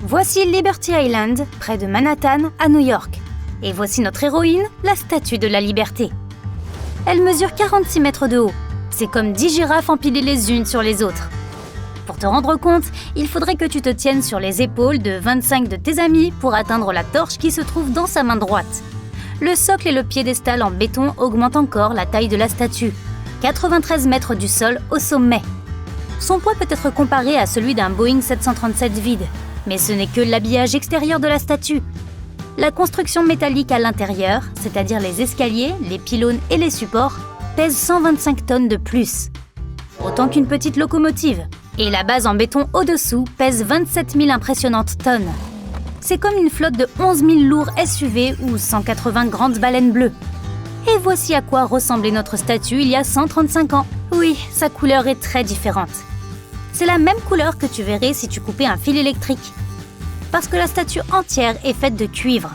Voici Liberty Island, près de Manhattan, à New York. Et voici notre héroïne, la Statue de la Liberté. Elle mesure 46 mètres de haut. C'est comme 10 girafes empilées les unes sur les autres. Pour te rendre compte, il faudrait que tu te tiennes sur les épaules de 25 de tes amis pour atteindre la torche qui se trouve dans sa main droite. Le socle et le piédestal en béton augmentent encore la taille de la statue. 93 mètres du sol au sommet. Son poids peut être comparé à celui d'un Boeing 737 vide, mais ce n'est que l'habillage extérieur de la statue. La construction métallique à l'intérieur, c'est-à-dire les escaliers, les pylônes et les supports, pèse 125 tonnes de plus. Autant qu'une petite locomotive. Et la base en béton au-dessous pèse 27 000 impressionnantes tonnes. C'est comme une flotte de 11 000 lourds SUV ou 180 grandes baleines bleues. Et voici à quoi ressemblait notre statue il y a 135 ans. Oui, sa couleur est très différente. C'est la même couleur que tu verrais si tu coupais un fil électrique. Parce que la statue entière est faite de cuivre.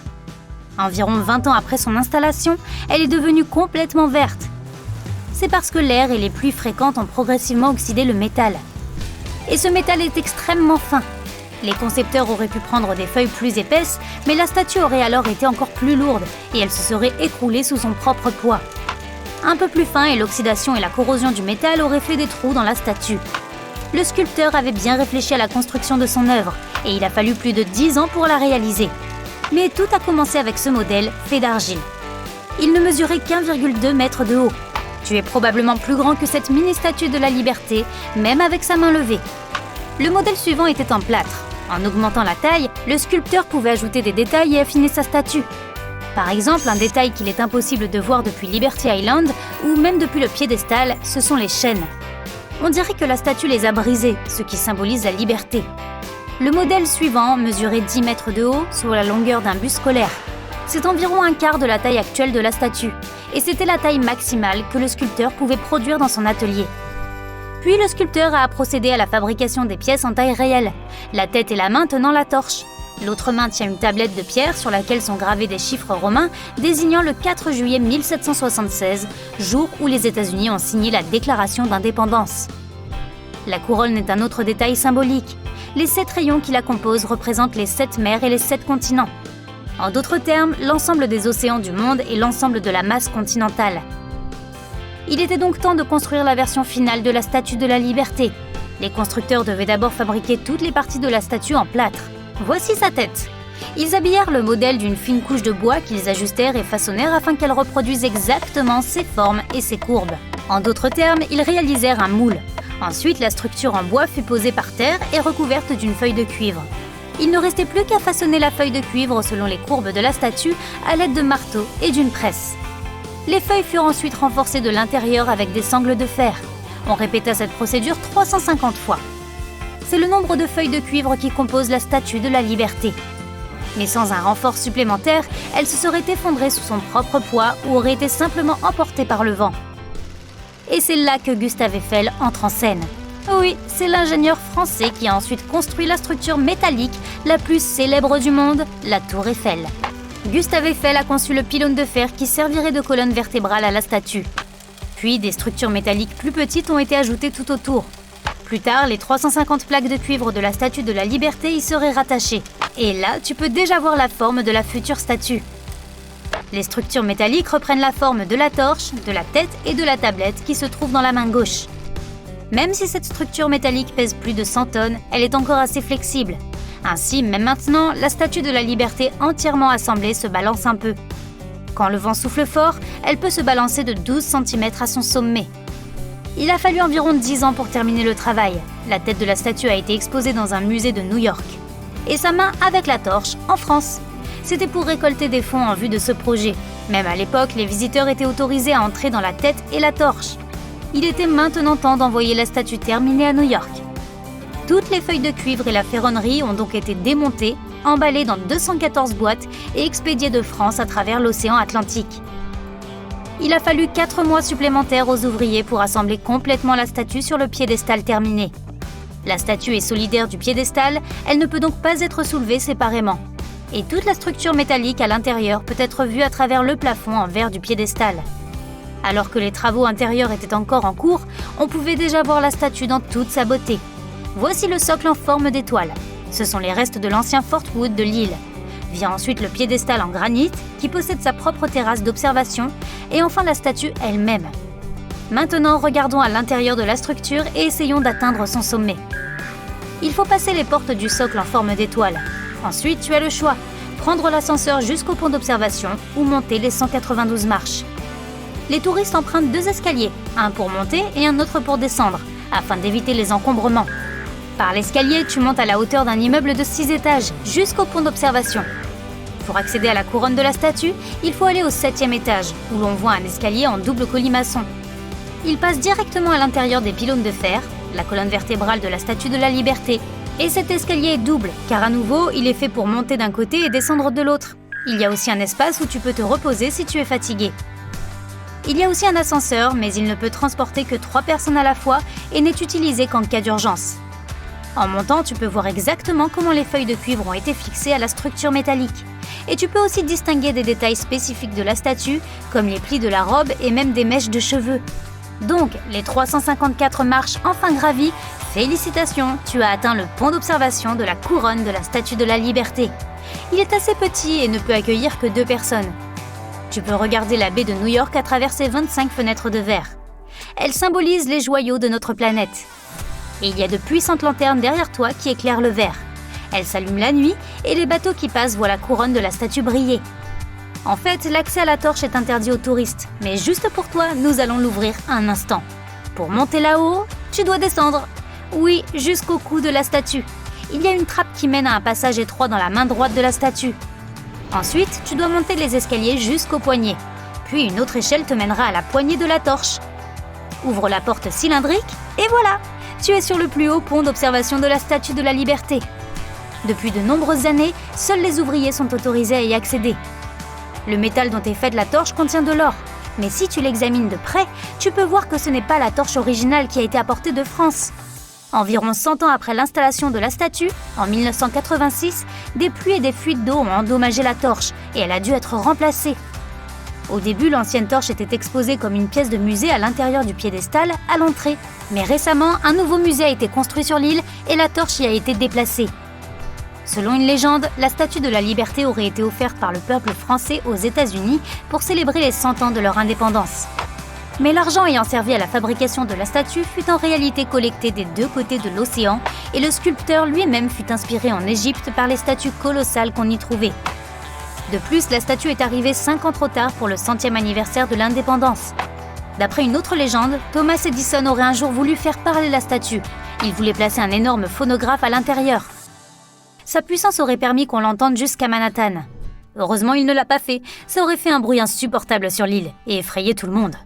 Environ 20 ans après son installation, elle est devenue complètement verte. C'est parce que l'air et les pluies fréquentes ont progressivement oxydé le métal. Et ce métal est extrêmement fin. Les concepteurs auraient pu prendre des feuilles plus épaisses, mais la statue aurait alors été encore plus lourde et elle se serait écroulée sous son propre poids. Un peu plus fin et l'oxydation et la corrosion du métal auraient fait des trous dans la statue. Le sculpteur avait bien réfléchi à la construction de son œuvre et il a fallu plus de 10 ans pour la réaliser. Mais tout a commencé avec ce modèle fait d'argile. Il ne mesurait qu'1,2 mètre de haut. Tu es probablement plus grand que cette mini-statue de la Liberté, même avec sa main levée. Le modèle suivant était en plâtre. En augmentant la taille, le sculpteur pouvait ajouter des détails et affiner sa statue. Par exemple, un détail qu'il est impossible de voir depuis Liberty Island ou même depuis le piédestal, ce sont les chaînes. On dirait que la statue les a brisées, ce qui symbolise la liberté. Le modèle suivant mesurait 10 mètres de haut sur la longueur d'un bus scolaire. C'est environ un quart de la taille actuelle de la statue, et c'était la taille maximale que le sculpteur pouvait produire dans son atelier. Puis le sculpteur a procédé à la fabrication des pièces en taille réelle, la tête et la main tenant la torche. L'autre main tient une tablette de pierre sur laquelle sont gravés des chiffres romains désignant le 4 juillet 1776, jour où les États-Unis ont signé la Déclaration d'indépendance. La couronne est un autre détail symbolique. Les 7 rayons qui la composent représentent les 7 mers et les 7 continents. En d'autres termes, l'ensemble des océans du monde et l'ensemble de la masse continentale. Il était donc temps de construire la version finale de la Statue de la Liberté. Les constructeurs devaient d'abord fabriquer toutes les parties de la statue en plâtre. Voici sa tête. Ils habillèrent le modèle d'une fine couche de bois qu'ils ajustèrent et façonnèrent afin qu'elle reproduise exactement ses formes et ses courbes. En d'autres termes, ils réalisèrent un moule. Ensuite, la structure en bois fut posée par terre et recouverte d'une feuille de cuivre. Il ne restait plus qu'à façonner la feuille de cuivre selon les courbes de la statue à l'aide de marteaux et d'une presse. Les feuilles furent ensuite renforcées de l'intérieur avec des sangles de fer. On répéta cette procédure 350 fois. C'est le nombre de feuilles de cuivre qui compose la Statue de la Liberté. Mais sans un renfort supplémentaire, elle se serait effondrée sous son propre poids ou aurait été simplement emportée par le vent. Et c'est là que Gustave Eiffel entre en scène. Oui, c'est l'ingénieur français qui a ensuite construit la structure métallique la plus célèbre du monde, la Tour Eiffel. Gustave Eiffel a conçu le pylône de fer qui servirait de colonne vertébrale à la statue. Puis des structures métalliques plus petites ont été ajoutées tout autour. Plus tard, les 350 plaques de cuivre de la Statue de la Liberté y seraient rattachées. Et là, tu peux déjà voir la forme de la future statue. Les structures métalliques reprennent la forme de la torche, de la tête et de la tablette qui se trouvent dans la main gauche. Même si cette structure métallique pèse plus de 100 tonnes, elle est encore assez flexible. Ainsi, même maintenant, la Statue de la Liberté entièrement assemblée se balance un peu. Quand le vent souffle fort, elle peut se balancer de 12 cm à son sommet. Il a fallu environ 10 ans pour terminer le travail. La tête de la statue a été exposée dans un musée de New York. Et sa main avec la torche en France. C'était pour récolter des fonds en vue de ce projet. Même à l'époque, les visiteurs étaient autorisés à entrer dans la tête et la torche. Il était maintenant temps d'envoyer la statue terminée à New York. Toutes les feuilles de cuivre et la ferronnerie ont donc été démontées, emballées dans 214 boîtes et expédiées de France à travers l'océan Atlantique. Il a fallu 4 mois supplémentaires aux ouvriers pour assembler complètement la statue sur le piédestal terminé. La statue est solidaire du piédestal, elle ne peut donc pas être soulevée séparément. Et toute la structure métallique à l'intérieur peut être vue à travers le plafond en verre du piédestal. Alors que les travaux intérieurs étaient encore en cours, on pouvait déjà voir la statue dans toute sa beauté. Voici le socle en forme d'étoile. Ce sont les restes de l'ancien Fort Wood de l'île. Vient ensuite le piédestal en granit, qui possède sa propre terrasse d'observation, et enfin la statue elle-même. Maintenant, regardons à l'intérieur de la structure et essayons d'atteindre son sommet. Il faut passer les portes du socle en forme d'étoile. Ensuite, tu as le choix, prendre l'ascenseur jusqu'au pont d'observation ou monter les 192 marches. Les touristes empruntent 2 escaliers, un pour monter et un autre pour descendre, afin d'éviter les encombrements. Par l'escalier, tu montes à la hauteur d'un immeuble de 6 étages, jusqu'au pont d'observation. Pour accéder à la couronne de la statue, il faut aller au 7e étage, où l'on voit un escalier en double colimaçon. Il passe directement à l'intérieur des pylônes de fer, la colonne vertébrale de la Statue de la Liberté. Et cet escalier est double, car à nouveau, il est fait pour monter d'un côté et descendre de l'autre. Il y a aussi un espace où tu peux te reposer si tu es fatigué. Il y a aussi un ascenseur, mais il ne peut transporter que 3 personnes à la fois et n'est utilisé qu'en cas d'urgence. En montant, tu peux voir exactement comment les feuilles de cuivre ont été fixées à la structure métallique. Et tu peux aussi distinguer des détails spécifiques de la statue, comme les plis de la robe et même des mèches de cheveux. Donc, les 354 marches enfin gravies, félicitations, tu as atteint le pont d'observation de la couronne de la Statue de la Liberté. Il est assez petit et ne peut accueillir que 2 personnes. Tu peux regarder la baie de New York à travers ses 25 fenêtres de verre. Elles symbolisent les joyaux de notre planète. Et il y a de puissantes lanternes derrière toi qui éclairent le verre. Elles s'allument la nuit et les bateaux qui passent voient la couronne de la statue briller. En fait, l'accès à la torche est interdit aux touristes, mais juste pour toi, nous allons l'ouvrir un instant. Pour monter là-haut, tu dois descendre. Oui, jusqu'au cou de la statue. Il y a une trappe qui mène à un passage étroit dans la main droite de la statue. Ensuite, tu dois monter les escaliers jusqu'au poignet. Puis une autre échelle te mènera à la poignée de la torche. Ouvre la porte cylindrique et voilà, tu es sur le plus haut pont d'observation de la Statue de la Liberté. Depuis de nombreuses années, seuls les ouvriers sont autorisés à y accéder. Le métal dont est faite la torche contient de l'or, mais si tu l'examines de près, tu peux voir que ce n'est pas la torche originale qui a été apportée de France. Environ 100 ans après l'installation de la statue, en 1986, des pluies et des fuites d'eau ont endommagé la torche et elle a dû être remplacée. Au début, l'ancienne torche était exposée comme une pièce de musée à l'intérieur du piédestal, à l'entrée. Mais récemment, un nouveau musée a été construit sur l'île et la torche y a été déplacée. Selon une légende, la Statue de la Liberté aurait été offerte par le peuple français aux États-Unis pour célébrer les 100 ans de leur indépendance. Mais l'argent ayant servi à la fabrication de la statue fut en réalité collecté des 2 côtés de l'océan et le sculpteur lui-même fut inspiré en Égypte par les statues colossales qu'on y trouvait. De plus, la statue est arrivée 5 ans trop tard pour le 100e anniversaire de l'indépendance. D'après une autre légende, Thomas Edison aurait un jour voulu faire parler la statue. Il voulait placer un énorme phonographe à l'intérieur. Sa puissance aurait permis qu'on l'entende jusqu'à Manhattan. Heureusement, il ne l'a pas fait. Ça aurait fait un bruit insupportable sur l'île et effrayé tout le monde.